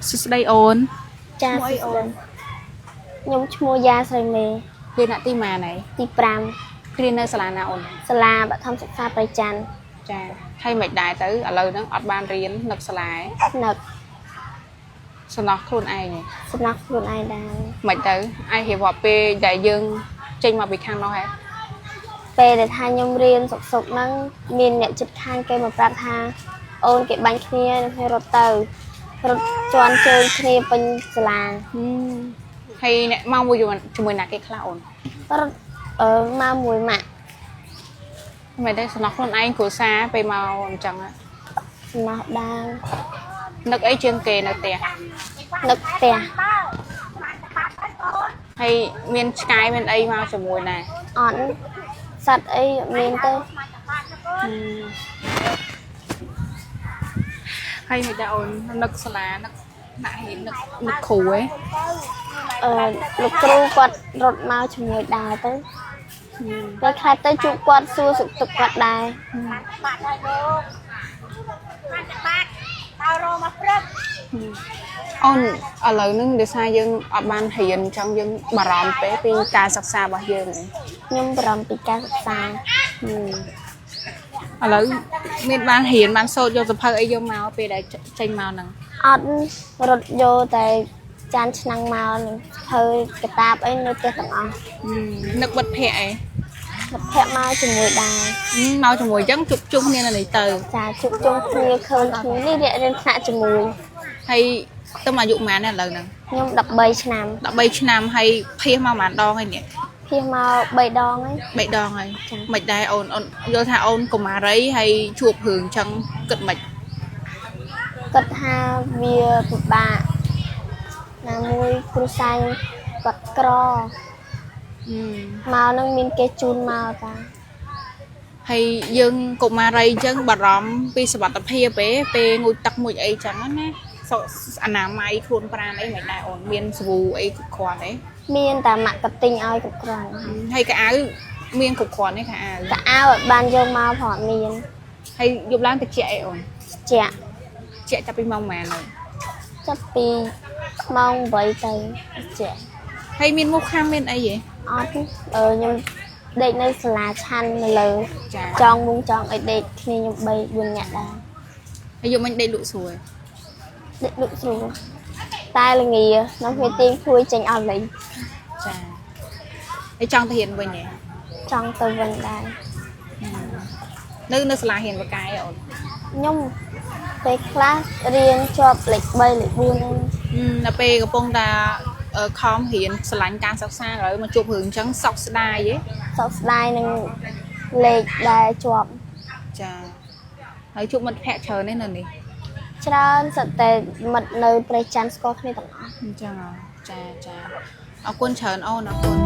ស្ដីអូន ចាសអូនខ្ញុំឈ្មោះយ៉ាស្រីមេ វាអ្នកទីម៉ាណៃ ទី គ្រានៅសាលាណាអូន 5 សាលាបឋមសិក្សាប្រៃច័ន្ទ ចាហើយមិនដែរទៅឥឡូវហ្នឹងអត់បានរៀននៅសាលា នៅ សំណោះខ្លួនឯង សំណោះខ្លួនឯងដែរ មិនទៅឯងរៀបរាប់ពេលដែលយើងចេញមកពីខាងនោះហ៎ ពេលដែលថាខ្ញុំរៀនសុកហ្នឹងមានអ្នកចិត្តខាងគេមកប្រាប់ថាអូនគេបាញ់គ្នានឹងឲ្យរត់ទៅរត់ជន់ជើងគ្នាពេញសាលា ហើយអ្នកមកមួយជាមួយណាគេខ្លះអូន រត់មកមួយម៉ាក់ មិនដែរសំណោះខ្លួនឯងគ្រួសារពេលមកអញ្ចឹង សំណោះដាង នឹកអីជាងគេនៅផ្ទះ នឹកផ្ទះ ហើយមានឆ្កែមានអីមកជាមួយណា អត់សត្វអីមានទៅ ហើយមិនដែរអូននឹកសាលានឹកដាក់រៀននឹកគ្រូហ៎ លោកគ្រូគាត់រត់មកជាមួយដែរទៅពេលខ្លះទៅជួបគាត់សួរសុខទុក្ខគាត់ដែរ អូនឥឡូវហ្នឹងដោយសារយើងអត់បានរៀនអញ្ចឹងយើងបារម្ភពេកពីការសិក្សារបស់យើងហ៎ ខ្ញុំបារម្ភពីការសិក្សា ឥឡូវមានបានរៀនបានសូត្រយកសភៅអីយកមកពេលដែលចេញមកហ្នឹង អត់រត់យកតែចានឆ្នាំងមកនឹងធ្វើកតាបអីនៅផ្ទះទាំងអស់ នឹកវត្តភ័ក្រអី មិត្តភក្តិមកជាមួយដែរ មកជាមួយអញ្ចឹងជុំគ្នានៅនេះទៅ ចាជួបជុំគ្នាឃើញគ្នានេះរៀនថ្នាក់ជាមួយ ហើយទៅមកអាយុប៉ុន្មានឥឡូវហ្នឹង ខ្ញុំ13ឆ្នាំ 13ឆ្នាំហើយភៀសមកប៉ុន្មានដងហើយនេះ ភៀសមក3ដងហើយ 3ដងហើយមិនដែរអូនយល់ថាអូនកុមារីហើយជួបរឿងអញ្ចឹងគិតមិន គាត់ថាវាពិបាកណាមួយគ្រូសាយគាត់ក្រមកនឹងមានគេជូនមកតា ហើយយើងកុមារីអញ្ចឹងបារម្ភពីសុខភាពពេលងូតទឹកមួយអីអញ្ចឹងណាអនាម័យខ្លួនប្រាណអីមិនដែរអូនមានសាប៊ូអីគ្រប់គ្រាន់ទេ មានតែម៉ាក់កតិញឲ្យគ្រប់គ្រាន់ ហើយកៅអៅមានគ្រប់គ្រាន់ទេកៅអៅ កៅអៅឲ្យបានយកមកព្រោះមាន ហើយយប់ឡើងតិចអីអូន ជាក់ ជាក់ចាប់ពីម៉ោងប៉ុន្មានហើយ ចាប់ពីម៉ោង8ទៅជាក់ ហើយមានមុខខាំមានអីហ៎ អត់ខ្ញុំដេកនៅសាលាឆាន់នៅលើ ចា ចង់មុងចង់ឲ្យដេកគ្នាខ្ញុំ3 4នាក់ដែរ ហើយយប់មិញដេកលក់ស្រួល ដេកលក់ស្រួលតែល្ងានៅវាទៀងជួយចេញអស់លេង ចាហើយចង់ទៅរៀនវិញហ៎ ចង់ទៅវិញដែរ នៅសាលារៀនបកាយអូន ខ្ញុំពេលខ្លះរៀនជាប់លេខ3លេខ4ហ្នឹង ដល់ពេលកំពុងតែខំរៀនឆ្លាញ់ការសិក្សាឥឡូវមកជួបរឿងអញ្ចឹងសោកស្ដាយហ៎ សោកស្ដាយនឹងលេខដែលជាប់ ចាហើយជួបមិត្តភ័ក្តិច្រើនទេនៅនេះ ច្រើនសិតតែមិត្តនៅប្រៃច័ន្ទស្គាល់គ្នាទាំងអស់ អញ្ចឹងចាអរគុណច្រើនអូនអរគុណ